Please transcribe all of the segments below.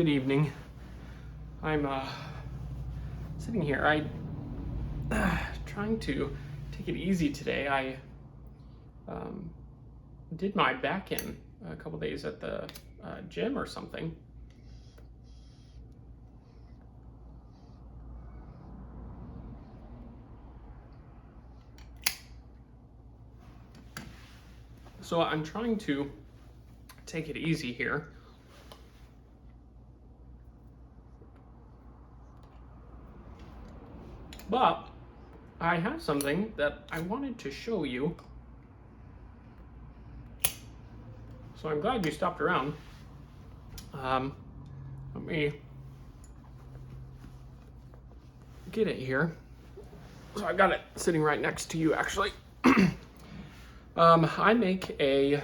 good evening. I'm sitting here. Trying to take it easy today. I did my back in a couple days at the gym or something. So I'm trying to take it easy here. But I have something that I wanted to show you. So I'm glad you stopped around. Let me get it here. So I've got it sitting right next to you, actually. I make a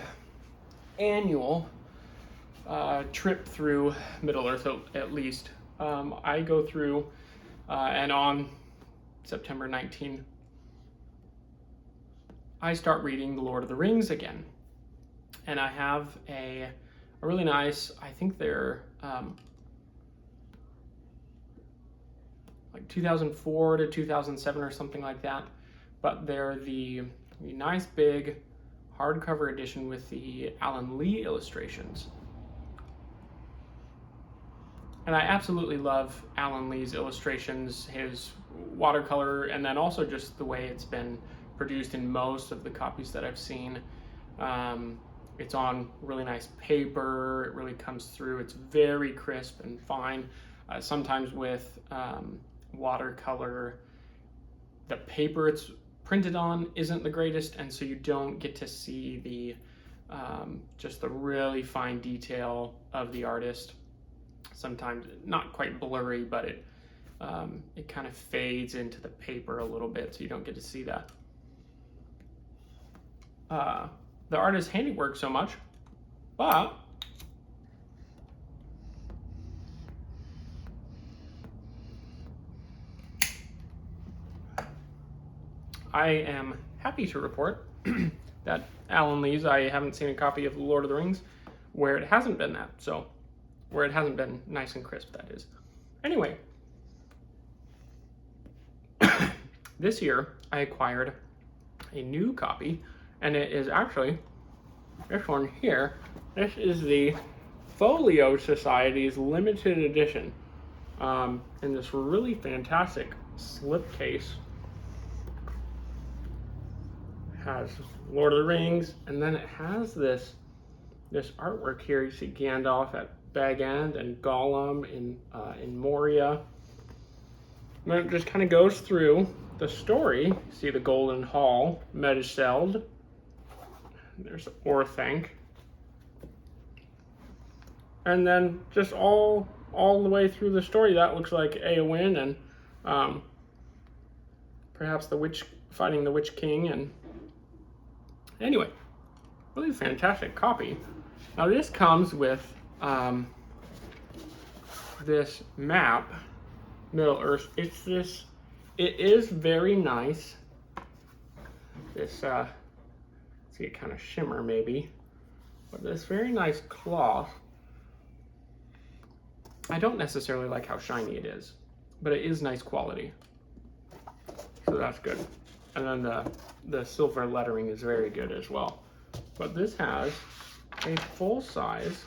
annual trip through Middle Earth, at least. I go through and on September 19, I start reading The Lord of the Rings again. And I have a really nice, I think they're like 2004 to 2007 or something like that. But they're the nice big hardcover edition with the Alan Lee illustrations. And I absolutely love Alan Lee's illustrations, his watercolor, and then also just the way it's been produced in most of the copies that I've seen. It's on really nice paper, it really comes through, it's very crisp and fine. Sometimes with watercolor, the paper it's printed on isn't the greatest, and so you don't get to see the just the really fine detail of the artist. Sometimes not quite blurry, but it kind of fades into the paper a little bit, so you don't get to see that. The artist's handiwork so much, but I am happy to report that Alan Lee's, I haven't seen a copy of The Lord of the Rings where it hasn't been that, so where it hasn't been nice and crisp, that is. Anyway, this year I acquired a new copy, and it is actually this one here. This is the Folio Society's limited edition in this really fantastic slipcase. It has Lord of the Rings, and then it has this artwork here. You see Gandalf at Bag End and Gollum in Moria. And then it just kind of goes through the story. You see the Golden Hall, Meduseld. There's Orthanc. And then just all the way through the story, that looks like Eowyn and perhaps the witch fighting the Witch King. And anyway, really fantastic copy. Now this comes with this map, Middle Earth. It is very nice. This see it kind of shimmer maybe, but this very nice cloth. I don't necessarily like how shiny it is, but it is nice quality, so that's good. And then the silver lettering is very good as well. But this has a full-size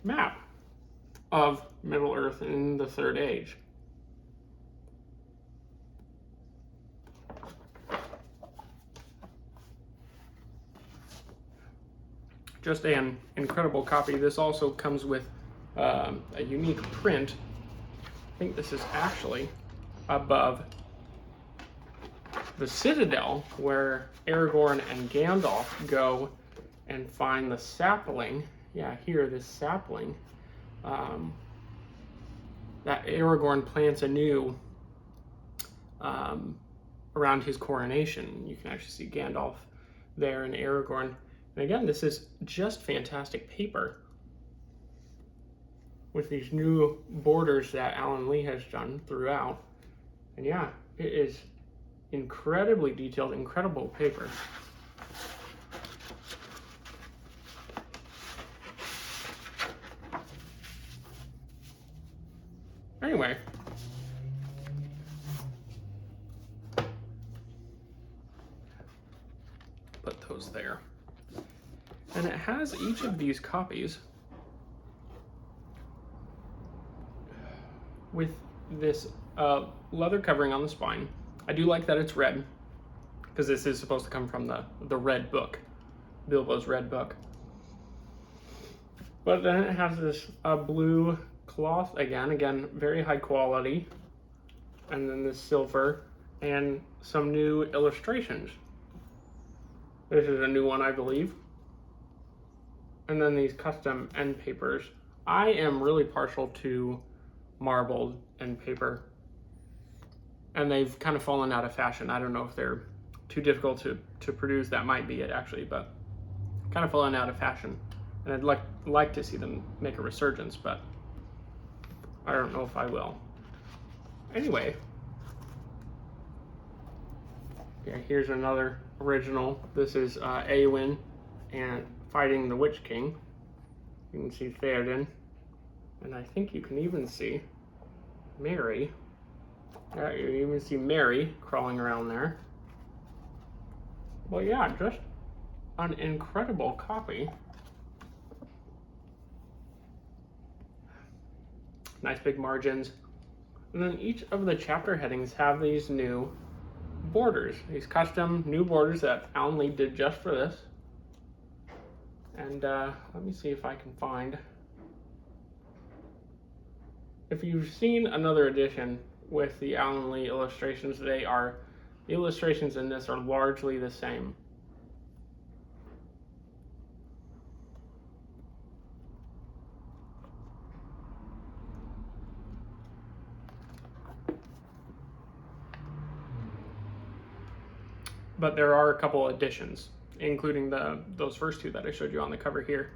map of Middle Earth in the Third Age. Just an incredible copy. This also comes with a unique print. I think this is actually above the Citadel, where Aragorn and Gandalf go and find the sapling. Yeah, here, this sapling that Aragorn plants anew around his coronation. You can actually see Gandalf there and Aragorn. And again, this is just fantastic paper with these new borders that Alan Lee has done throughout. And yeah, it is incredibly detailed, incredible paper. goes there. And it has each of these copies with this leather covering on the spine. I do like that it's red, because this is supposed to come from the red book, Bilbo's red book. But then it has this blue cloth again, very high quality. And then this silver and some new illustrations. This is a new one, I believe. And then these custom end papers. I am really partial to marbled end paper, and they've kind of fallen out of fashion. I don't know if they're too difficult to produce. That might be it, actually, but kind of fallen out of fashion. And I'd like to see them make a resurgence, but I don't know if I will. Anyway, yeah, here's another original. This is Eowyn and fighting the Witch King. You can see Theoden, and I think you can even see Mary. You even see Mary crawling around there. Well, yeah, just an incredible copy. Nice big margins. And then each of the chapter headings have these new borders, these custom new borders that Alan Lee did just for this. And let me see if I can find. If you've seen another edition with the Alan Lee illustrations, the illustrations in this are largely the same. But there are a couple additions, including those first two that I showed you on the cover here.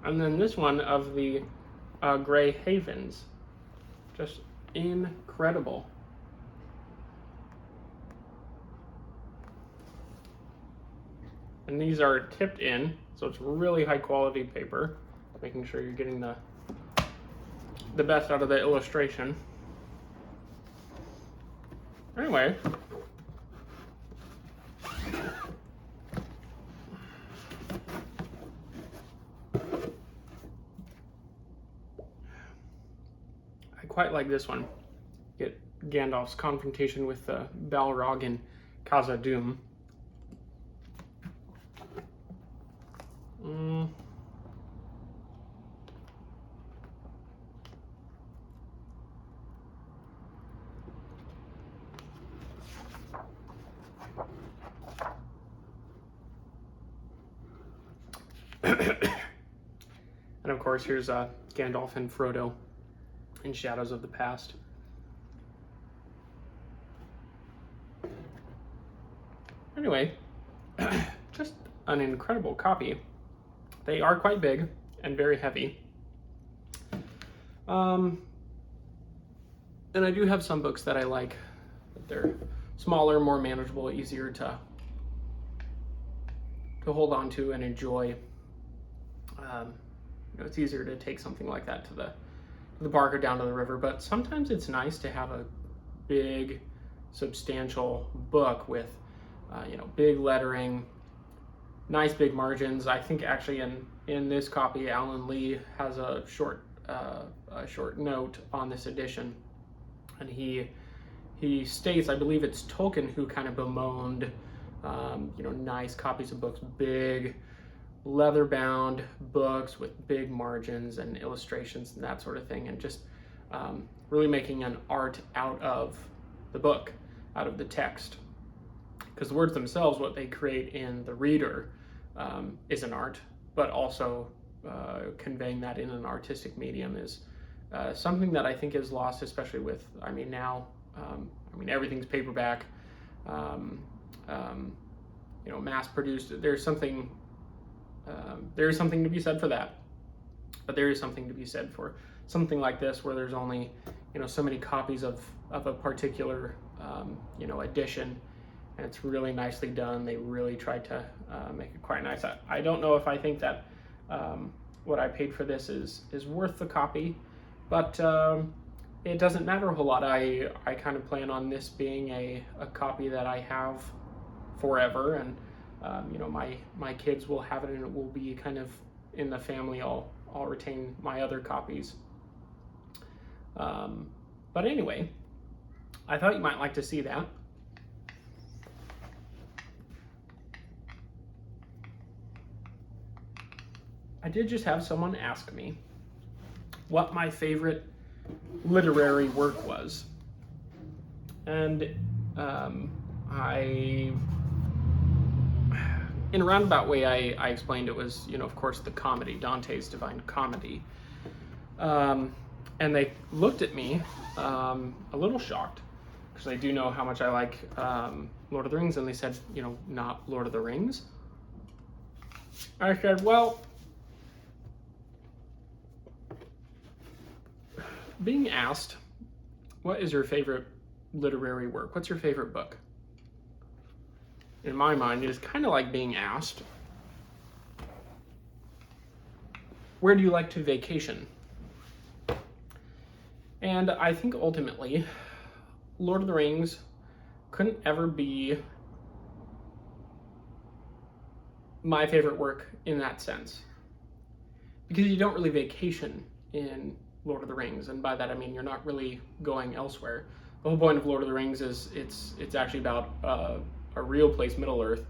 And then this one of the Grey Havens. Just incredible. And these are tipped in, so it's really high quality paper, making sure you're getting the best out of the illustration. Anyway, I quite like this one. Get Gandalf's confrontation with Balrog and Khazad-dûm. And of course, here's Gandalf and Frodo in Shadows of the Past. Anyway, just an incredible copy. They are quite big and very heavy. And I do have some books that I like. They're smaller, more manageable, easier to hold on to and enjoy. It's easier to take something like that to the park or down to the river, but sometimes it's nice to have a big, substantial book with, big lettering, nice big margins. I think actually in this copy, Alan Lee has a short note on this edition, and he states, I believe it's Tolkien who kind of bemoaned, nice copies of books, big leather-bound books with big margins and illustrations and that sort of thing, and just really making an art out of the book, out of the text. Because the words themselves, what they create in the reader, is an art, but also conveying that in an artistic medium is something that I think is lost, especially with, now, everything's paperback, mass-produced. There's something to be said for that, but there is something to be said for something like this, where there's only, so many copies of a particular, edition, and it's really nicely done. They really tried to make it quite nice. I don't know if I think that what I paid for this is worth the copy, but it doesn't matter a whole lot. I kind of plan on this being a copy that I have forever, and You know, my kids will have it, and it will be kind of in the family. I'll retain my other copies. But anyway, I thought you might like to see that. I did just have someone ask me what my favorite literary work was. And in a roundabout way, I explained it was, you know, of course, the comedy, Dante's Divine Comedy. And they looked at me a little shocked, because they do know how much I like Lord of the Rings, and they said, you know, not Lord of the Rings. I said, well, being asked, what is your favorite literary work? What's your favorite book? In my mind, it is kind of like being asked, where do you like to vacation? And I think ultimately, Lord of the Rings couldn't ever be my favorite work in that sense, because you don't really vacation in Lord of the Rings, and by that I mean you're not really going elsewhere. The whole point of Lord of the Rings is it's actually about a real place, Middle-earth,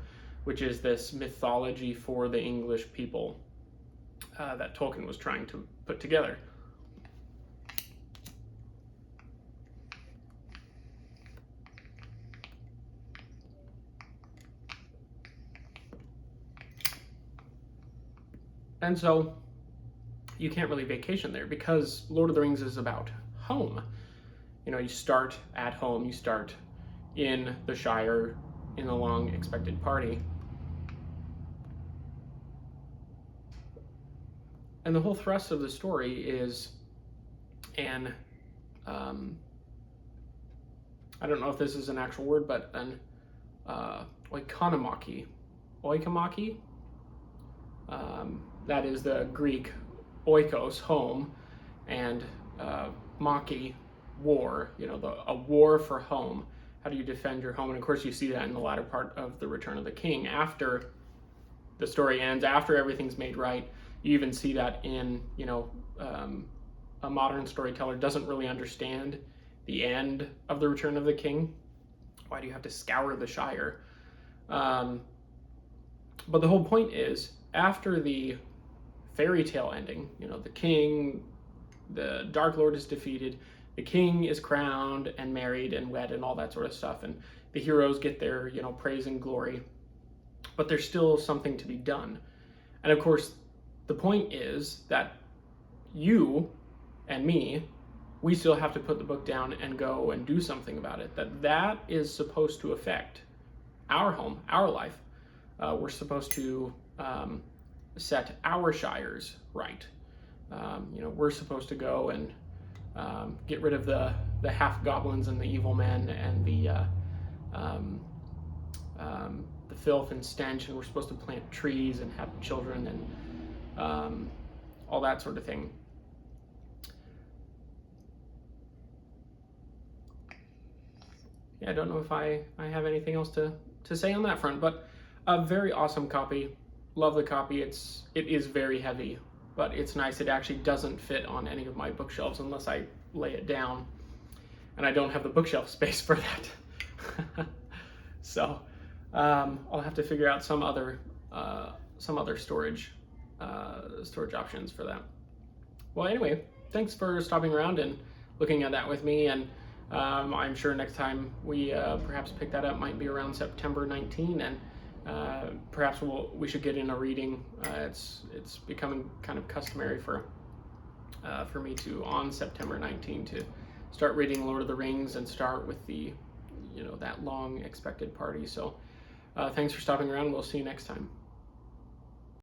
which is this mythology for the English people that Tolkien was trying to put together. And so you can't really vacation there, because Lord of the Rings is about home. You know, you start at home, you start in the Shire, in the long expected party. And the whole thrust of the story is an, I don't know if this is an actual word, but an oikonomachy. Oikomachy? That is the Greek oikos, home, and maki, war, you know, a war for home. How do you defend your home? And of course you see that in the latter part of The Return of the King. After the story ends, after everything's made right, you even see that in, you know, a modern storyteller doesn't really understand the end of The Return of the King. Why do you have to scour the Shire? But the whole point is, after the fairy tale ending, you know, the king, the Dark Lord is defeated, the king is crowned and married and wed and all that sort of stuff, and the heroes get their, you know, praise and glory, but there's still something to be done. And of course, the point is that you and me, we still have to put the book down and go and do something about it. That is supposed to affect our home, our life. We're supposed to set our shires right. You know, we're supposed to go and get rid of the half goblins and the evil men and the filth and stench, and we're supposed to plant trees and have children and all that sort of thing. Yeah, I don't know if I have anything else to say on that front, but a very awesome copy. Love the copy. It is very heavy, but it's nice. It actually doesn't fit on any of my bookshelves unless I lay it down, and I don't have the bookshelf space for that. So I'll have to figure out some other storage options for that. Well, anyway, thanks for stopping around and looking at that with me, and I'm sure next time we perhaps pick that up might be around September 19, and perhaps we should get in a reading. It's becoming kind of customary for me to, on September 19, to start reading Lord of the Rings and start with the, you know, that long expected party. So thanks for stopping around. We'll see you next time.